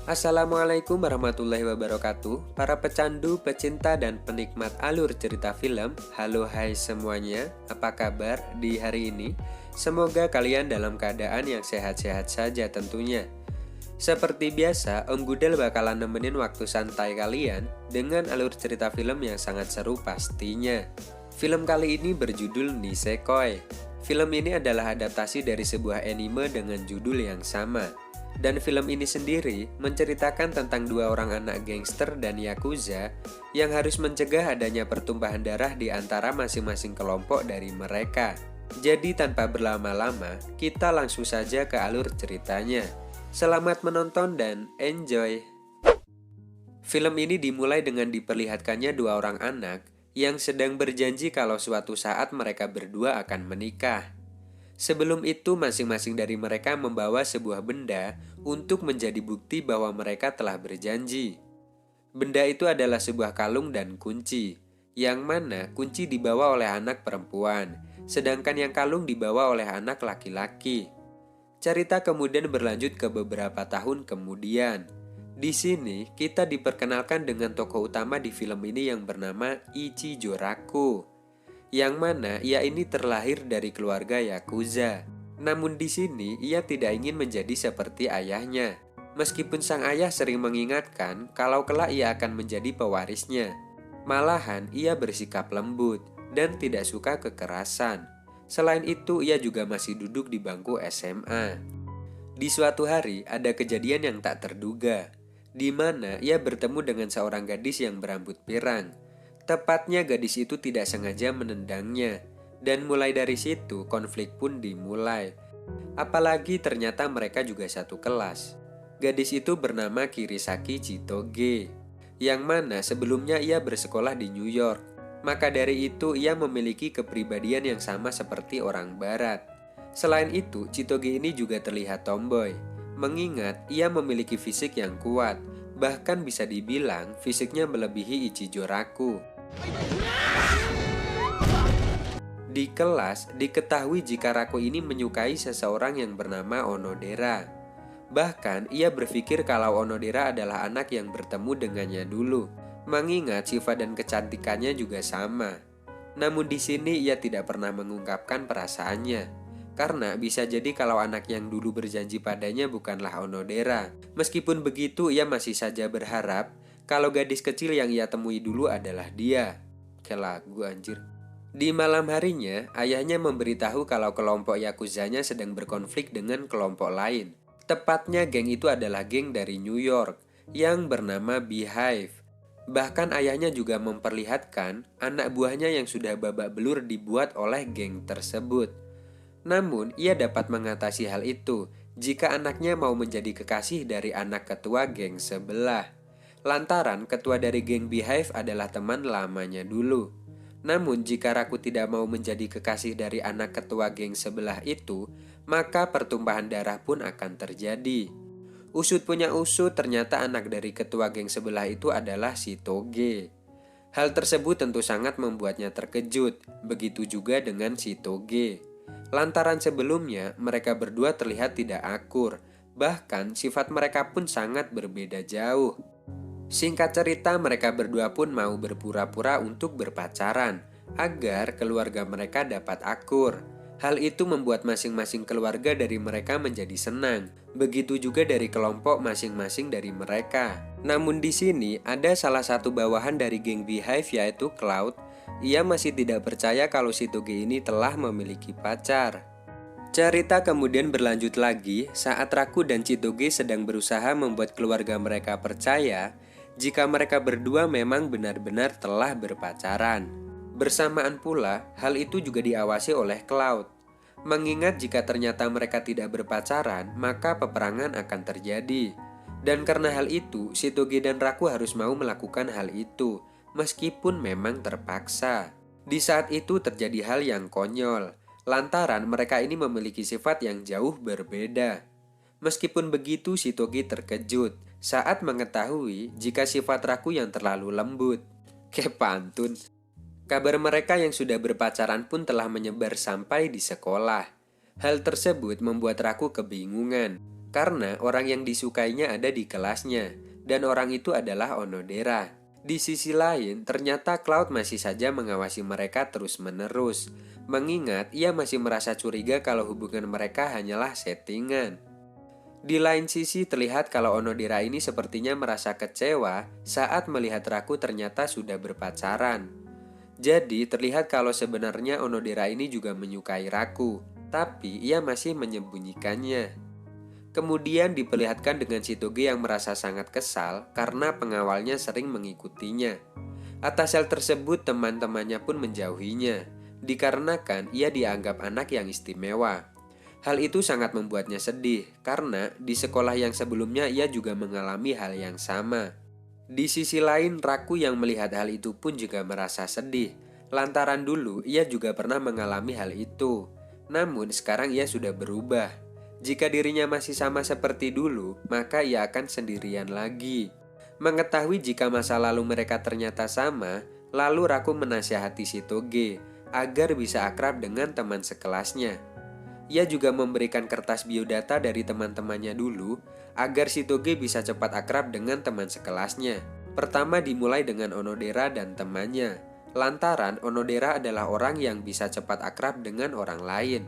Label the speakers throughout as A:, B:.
A: Assalamualaikum warahmatullahi wabarakatuh. Para pecandu, pecinta, dan penikmat alur cerita film, halo hai semuanya, apa kabar di hari ini? Semoga kalian dalam keadaan yang sehat-sehat saja tentunya. Seperti biasa, Om Gudel bakalan nemenin waktu santai kalian dengan alur cerita film yang sangat seru pastinya. Film kali ini berjudul Nisekoi. Film ini adalah adaptasi dari sebuah anime dengan judul yang sama. Dan film ini sendiri menceritakan tentang dua orang anak gangster dan yakuza yang harus mencegah adanya pertumpahan darah di antara masing-masing kelompok dari mereka. Jadi tanpa berlama-lama, kita langsung saja ke alur ceritanya. Selamat menonton dan enjoy! Film ini dimulai dengan diperlihatkannya dua orang anak yang sedang berjanji kalau suatu saat mereka berdua akan menikah. Sebelum itu, masing-masing dari mereka membawa sebuah benda untuk menjadi bukti bahwa mereka telah berjanji. Benda itu adalah sebuah kalung dan kunci, yang mana kunci dibawa oleh anak perempuan, sedangkan yang kalung dibawa oleh anak laki-laki. Cerita kemudian berlanjut ke beberapa tahun kemudian. Di sini, kita diperkenalkan dengan tokoh utama di film ini yang bernama Ichijoraku, yang mana ia ini terlahir dari keluarga yakuza. Namun di sini ia tidak ingin menjadi seperti ayahnya. Meskipun sang ayah sering mengingatkan kalau kelak ia akan menjadi pewarisnya. Malahan ia bersikap lembut dan tidak suka kekerasan. Selain itu ia juga masih duduk di bangku SMA. Di suatu hari ada kejadian yang tak terduga, di mana ia bertemu dengan seorang gadis yang berambut pirang. Tepatnya gadis itu tidak sengaja menendangnya, dan mulai dari situ konflik pun dimulai. Apalagi ternyata mereka juga satu kelas. Gadis itu bernama Kirisaki Chitoge, yang mana sebelumnya ia bersekolah di New York. Maka dari itu ia memiliki kepribadian yang sama seperti orang barat. Selain itu, Chitoge ini juga terlihat tomboy, mengingat ia memiliki fisik yang kuat. Bahkan bisa dibilang fisiknya melebihi Ichijoraku. Di kelas, diketahui jika Raku ini menyukai seseorang yang bernama Onodera. Bahkan, ia berpikir kalau Onodera adalah anak yang bertemu dengannya dulu, mengingat sifat dan kecantikannya juga sama. Namun di sini ia tidak pernah mengungkapkan perasaannya, karena bisa jadi kalau anak yang dulu berjanji padanya bukanlah Onodera. Meskipun begitu, ia masih saja berharap kalau gadis kecil yang ia temui dulu adalah dia. Kelagu anjir. Di malam harinya, ayahnya memberitahu kalau kelompok yakuzanya sedang berkonflik dengan kelompok lain. Tepatnya geng itu adalah geng dari New York yang bernama Beehive. Bahkan ayahnya juga memperlihatkan anak buahnya yang sudah babak belur dibuat oleh geng tersebut. Namun, ia dapat mengatasi hal itu jika anaknya mau menjadi kekasih dari anak ketua geng sebelah. Lantaran ketua dari geng Beehive adalah teman lamanya dulu. Namun jika Raku tidak mau menjadi kekasih dari anak ketua geng sebelah itu, maka pertumpahan darah pun akan terjadi. Usut punya usut, ternyata anak dari ketua geng sebelah itu adalah si Toge. Hal tersebut tentu sangat membuatnya terkejut, begitu juga dengan si Toge. Lantaran sebelumnya mereka berdua terlihat tidak akur, bahkan sifat mereka pun sangat berbeda jauh. Singkat cerita, mereka berdua pun mau berpura-pura untuk berpacaran agar keluarga mereka dapat akur. Hal itu membuat masing-masing keluarga dari mereka menjadi senang. Begitu juga dari kelompok masing-masing dari mereka. Namun di sini ada salah satu bawahan dari geng Beehive yaitu Cloud. Ia masih tidak percaya kalau si Toge ini telah memiliki pacar. Cerita kemudian berlanjut lagi saat Raku dan Chitoge sedang berusaha membuat keluarga mereka percaya jika mereka berdua memang benar-benar telah berpacaran. Bersamaan pula, hal itu juga diawasi oleh Cloud. Mengingat jika ternyata mereka tidak berpacaran, maka peperangan akan terjadi. Dan karena hal itu, Chitoge dan Raku harus mau melakukan hal itu, meskipun memang terpaksa. Di saat itu terjadi hal yang konyol, lantaran mereka ini memiliki sifat yang jauh berbeda. Meskipun begitu, Chitoge terkejut saat mengetahui jika sifat Raku yang terlalu lembut. Kepantun. Kabar mereka yang sudah berpacaran pun telah menyebar sampai di sekolah. Hal tersebut membuat Raku kebingungan, karena orang yang disukainya ada di kelasnya, dan orang itu adalah Onodera. Di sisi lain, ternyata Cloud masih saja mengawasi mereka terus-menerus, mengingat ia masih merasa curiga kalau hubungan mereka hanyalah settingan. Di lain sisi terlihat kalau Onodera ini sepertinya merasa kecewa saat melihat Raku ternyata sudah berpacaran. Jadi terlihat kalau sebenarnya Onodera ini juga menyukai Raku, tapi ia masih menyembunyikannya. Kemudian diperlihatkan dengan Shitoge yang merasa sangat kesal karena pengawalnya sering mengikutinya. Atas hal tersebut teman-temannya pun menjauhinya, dikarenakan ia dianggap anak yang istimewa. Hal itu sangat membuatnya sedih, karena di sekolah yang sebelumnya ia juga mengalami hal yang sama. Di sisi lain, Raku yang melihat hal itu pun juga merasa sedih, lantaran dulu ia juga pernah mengalami hal itu. Namun sekarang ia sudah berubah. Jika dirinya masih sama seperti dulu, maka ia akan sendirian lagi. Mengetahui jika masa lalu mereka ternyata sama, lalu Raku menasihati Shitoge agar bisa akrab dengan teman sekelasnya. Ia juga memberikan kertas biodata dari teman-temannya dulu agar Shitoge bisa cepat akrab dengan teman sekelasnya. Pertama dimulai dengan Onodera dan temannya, lantaran Onodera adalah orang yang bisa cepat akrab dengan orang lain.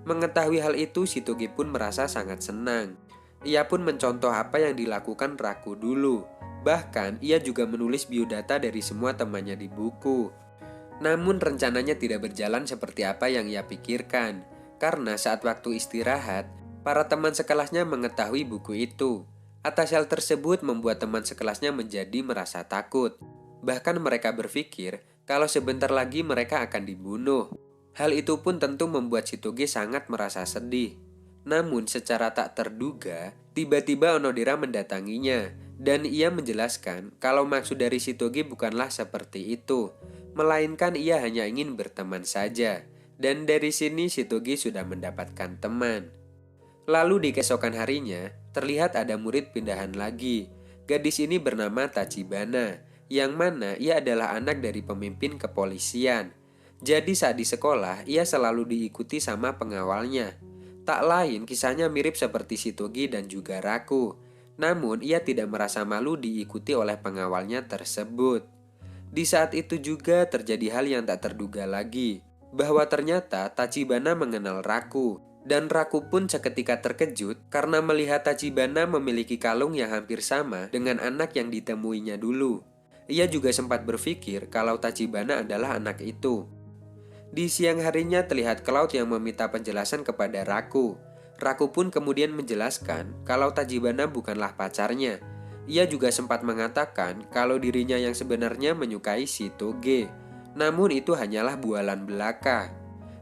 A: Mengetahui hal itu, Shitoge pun merasa sangat senang. Ia pun mencontoh apa yang dilakukan Raku dulu. Bahkan, ia juga menulis biodata dari semua temannya di buku. Namun rencananya tidak berjalan seperti apa yang ia pikirkan. Karena saat waktu istirahat, para teman sekelasnya mengetahui buku itu. Atas hal tersebut membuat teman sekelasnya menjadi merasa takut. Bahkan mereka berpikir kalau sebentar lagi mereka akan dibunuh. Hal itu pun tentu membuat Shitoge sangat merasa sedih. Namun secara tak terduga, tiba-tiba Onodera mendatanginya dan ia menjelaskan kalau maksud dari Shitoge bukanlah seperti itu, melainkan ia hanya ingin berteman saja. Dan dari sini Shitoge sudah mendapatkan teman. Lalu di keesokan harinya, terlihat ada murid pindahan lagi. Gadis ini bernama Tachibana, yang mana ia adalah anak dari pemimpin kepolisian. Jadi saat di sekolah, ia selalu diikuti sama pengawalnya. Tak lain kisahnya mirip seperti Shitoge dan juga Raku. Namun ia tidak merasa malu diikuti oleh pengawalnya tersebut. Di saat itu juga terjadi hal yang tak terduga lagi, bahwa ternyata Tachibana mengenal Raku. Dan Raku pun seketika terkejut karena melihat Tachibana memiliki kalung yang hampir sama dengan anak yang ditemuinya dulu. Ia juga sempat berpikir kalau Tachibana adalah anak itu. Di siang harinya terlihat Cloud yang meminta penjelasan kepada Raku. Raku pun kemudian menjelaskan kalau Tachibana bukanlah pacarnya. Ia juga sempat mengatakan kalau dirinya yang sebenarnya menyukai Shitoge. Namun itu hanyalah bualan belaka.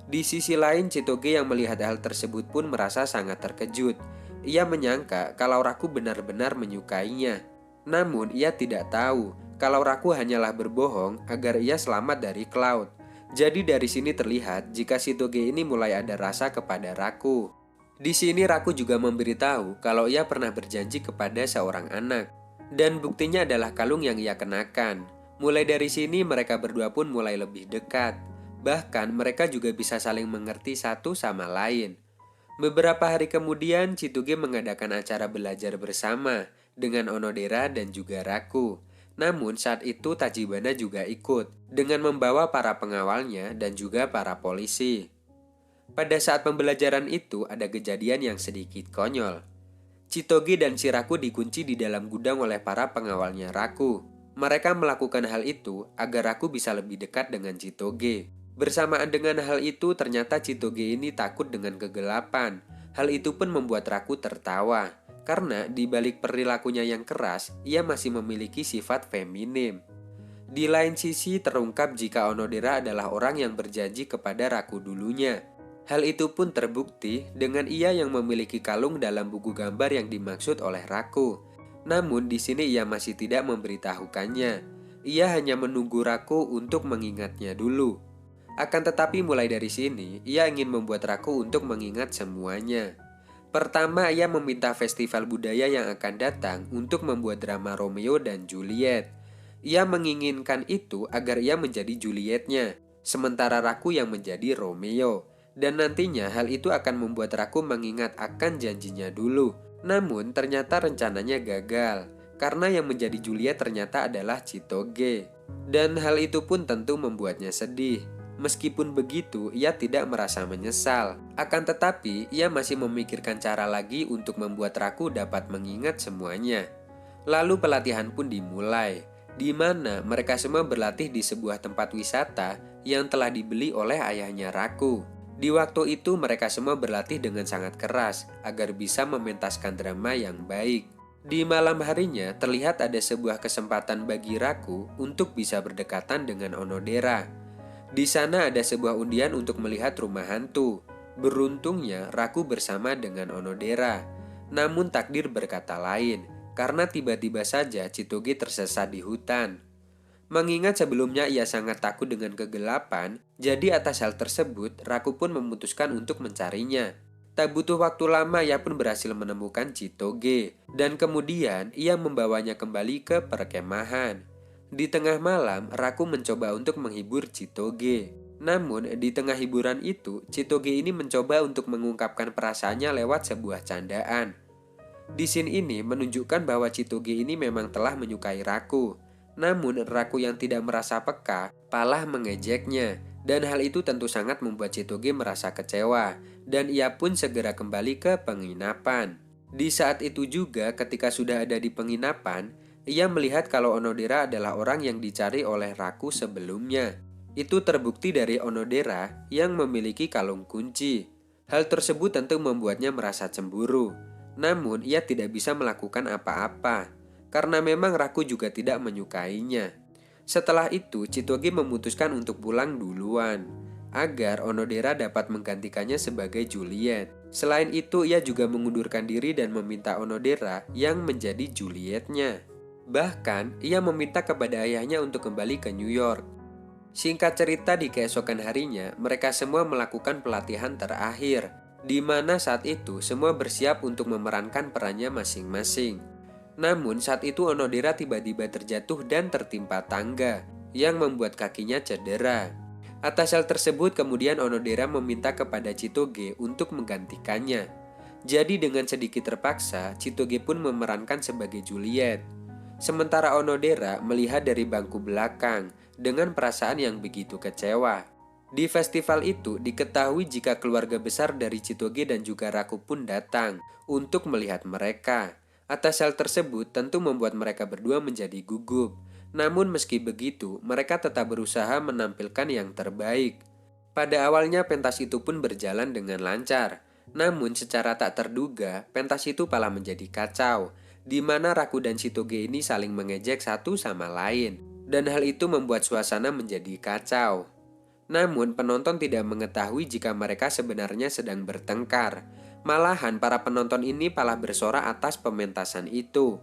A: Di sisi lain, Shitoge yang melihat hal tersebut pun merasa sangat terkejut. Ia menyangka kalau Raku benar-benar menyukainya. Namun ia tidak tahu kalau Raku hanyalah berbohong agar ia selamat dari Cloud. Jadi dari sini terlihat jika Shitoge ini mulai ada rasa kepada Raku. Di sini Raku juga memberitahu kalau ia pernah berjanji kepada seorang anak. Dan buktinya adalah kalung yang ia kenakan. Mulai dari sini mereka berdua pun mulai lebih dekat. Bahkan mereka juga bisa saling mengerti satu sama lain. Beberapa hari kemudian Shitoge mengadakan acara belajar bersama dengan Onodera dan juga Raku. Namun saat itu Tachibana juga ikut dengan membawa para pengawalnya dan juga para polisi. Pada saat pembelajaran itu ada kejadian yang sedikit konyol. Shitoge dan si Raku dikunci di dalam gudang oleh para pengawalnya Raku. Mereka melakukan hal itu agar Raku bisa lebih dekat dengan Shitoge. Bersamaan dengan hal itu ternyata Shitoge ini takut dengan kegelapan. Hal itu pun membuat Raku tertawa. Karena di balik perilakunya yang keras, ia masih memiliki sifat feminim. Di lain sisi terungkap jika Onodera adalah orang yang berjanji kepada Raku dulunya. Hal itu pun terbukti dengan ia yang memiliki kalung dalam buku gambar yang dimaksud oleh Raku. Namun di sini ia masih tidak memberitahukannya. Ia hanya menunggu Raku untuk mengingatnya dulu. Akan tetapi mulai dari sini, ia ingin membuat Raku untuk mengingat semuanya. Pertama, ia meminta festival budaya yang akan datang untuk membuat drama Romeo dan Juliet. Ia menginginkan itu agar ia menjadi Julietnya, sementara Raku yang menjadi Romeo. Dan nantinya hal itu akan membuat Raku mengingat akan janjinya dulu. Namun ternyata rencananya gagal, karena yang menjadi Juliet ternyata adalah Chitoge. Dan hal itu pun tentu membuatnya sedih. Meskipun begitu, ia tidak merasa menyesal. Akan tetapi, ia masih memikirkan cara lagi untuk membuat Raku dapat mengingat semuanya. Lalu pelatihan pun dimulai, di mana mereka semua berlatih di sebuah tempat wisata yang telah dibeli oleh ayahnya Raku. Di waktu itu mereka semua berlatih dengan sangat keras agar bisa mementaskan drama yang baik. Di malam harinya terlihat ada sebuah kesempatan bagi Raku untuk bisa berdekatan dengan Onodera. Di sana ada sebuah undian untuk melihat rumah hantu. Beruntungnya Raku bersama dengan Onodera. Namun takdir berkata lain, karena tiba-tiba saja Chitoge tersesat di hutan. Mengingat sebelumnya ia sangat takut dengan kegelapan, jadi atas hal tersebut Raku pun memutuskan untuk mencarinya. Tak butuh waktu lama ia pun berhasil menemukan Chitoge, dan kemudian ia membawanya kembali ke perkemahan. Di tengah malam, Raku mencoba untuk menghibur Chitoge. Namun, di tengah hiburan itu, Chitoge ini mencoba untuk mengungkapkan perasaannya lewat sebuah candaan. Di scene ini menunjukkan bahwa Chitoge ini memang telah menyukai Raku. Namun, Raku yang tidak merasa peka, malah mengejeknya. Dan hal itu tentu sangat membuat Chitoge merasa kecewa. Dan ia pun segera kembali ke penginapan. Di saat itu juga, ketika sudah ada di penginapan, ia melihat kalau Onodera adalah orang yang dicari oleh Raku sebelumnya. Itu terbukti dari Onodera yang memiliki kalung kunci. Hal tersebut tentu membuatnya merasa cemburu. Namun ia tidak bisa melakukan apa-apa, karena memang Raku juga tidak menyukainya. Setelah itu, Chitoge memutuskan untuk pulang duluan, agar Onodera dapat menggantikannya sebagai Juliet. Selain itu, ia juga mengundurkan diri dan meminta Onodera yang menjadi Julietnya. Bahkan, ia meminta kepada ayahnya untuk kembali ke New York. Singkat cerita, di keesokan harinya, mereka semua melakukan pelatihan terakhir, di mana saat itu semua bersiap untuk memerankan perannya masing-masing. Namun, saat itu Onodera tiba-tiba terjatuh dan tertimpa tangga, yang membuat kakinya cedera. Atas hal tersebut, kemudian Onodera meminta kepada Chitoge untuk menggantikannya. Jadi dengan sedikit terpaksa, Chitoge pun memerankan sebagai Juliet. Sementara Onodera melihat dari bangku belakang dengan perasaan yang begitu kecewa. Di festival itu diketahui jika keluarga besar dari Chitoge dan juga Raku pun datang untuk melihat mereka. Atas hal tersebut tentu membuat mereka berdua menjadi gugup. Namun meski begitu, mereka tetap berusaha menampilkan yang terbaik. Pada awalnya pentas itu pun berjalan dengan lancar. Namun secara tak terduga, pentas itu malah menjadi kacau, di mana Raku dan Chitoge ini saling mengejek satu sama lain, dan hal itu membuat suasana menjadi kacau. Namun penonton tidak mengetahui jika mereka sebenarnya sedang bertengkar. Malahan para penonton ini malah bersorak atas pementasan itu.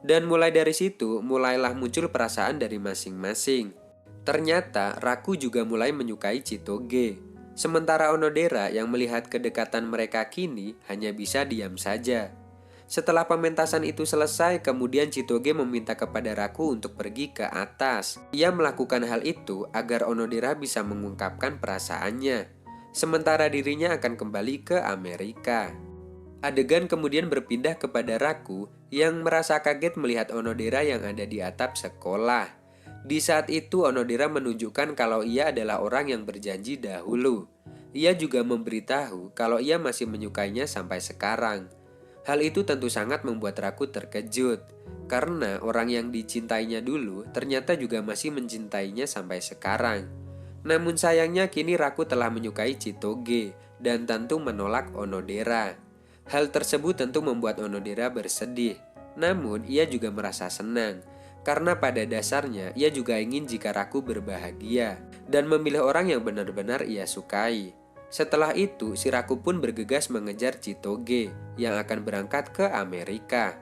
A: Dan mulai dari situ, mulailah muncul perasaan dari masing-masing. Ternyata Raku juga mulai menyukai Chitoge. Sementara Onodera yang melihat kedekatan mereka kini hanya bisa diam saja. Setelah pementasan itu selesai, kemudian Chitoge meminta kepada Raku untuk pergi ke atas. Ia melakukan hal itu agar Onodera bisa mengungkapkan perasaannya, sementara dirinya akan kembali ke Amerika. Adegan kemudian berpindah kepada Raku yang merasa kaget melihat Onodera yang ada di atap sekolah. Di saat itu Onodera menunjukkan kalau ia adalah orang yang berjanji dahulu. Ia juga memberitahu kalau ia masih menyukainya sampai sekarang. Hal itu tentu sangat membuat Raku terkejut, karena orang yang dicintainya dulu ternyata juga masih mencintainya sampai sekarang. Namun sayangnya kini Raku telah menyukai Chitoge dan tentu menolak Onodera. Hal tersebut tentu membuat Onodera bersedih, namun ia juga merasa senang, karena pada dasarnya ia juga ingin jika Raku berbahagia dan memilih orang yang benar-benar ia sukai. Setelah itu, si Raku pun bergegas mengejar Chitoge yang akan berangkat ke Amerika.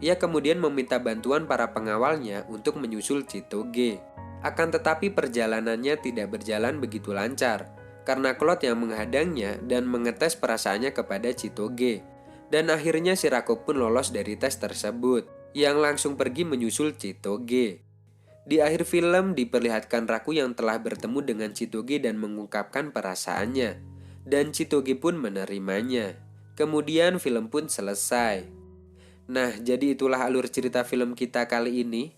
A: Ia kemudian meminta bantuan para pengawalnya untuk menyusul Chitoge. Akan tetapi perjalanannya tidak berjalan begitu lancar, karena Claude yang menghadangnya dan mengetes perasaannya kepada Chitoge. Dan akhirnya si Raku pun lolos dari tes tersebut, yang langsung pergi menyusul Chitoge. Di akhir film diperlihatkan Raku yang telah bertemu dengan Chitoge dan mengungkapkan perasaannya. dan Chitoge pun menerimanya. Kemudian film pun selesai. Nah, jadi itulah alur cerita film kita kali ini.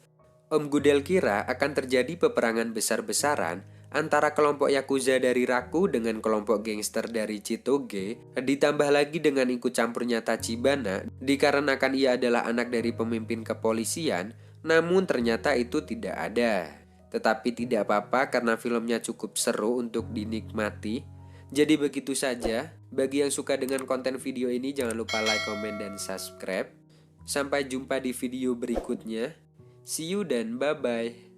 A: Om Gudel kira akan terjadi peperangan besar-besaran antara kelompok Yakuza dari Raku dengan kelompok gangster dari Chitoge, ditambah lagi dengan ikut campurnya Tachibana, dikarenakan ia adalah anak dari pemimpin kepolisian, namun ternyata itu tidak ada. Tetapi tidak apa-apa karena filmnya cukup seru untuk dinikmati. Jadi begitu saja. Bagi yang suka dengan konten video ini jangan lupa like, komen, dan subscribe. Sampai jumpa di video berikutnya. See you dan bye-bye.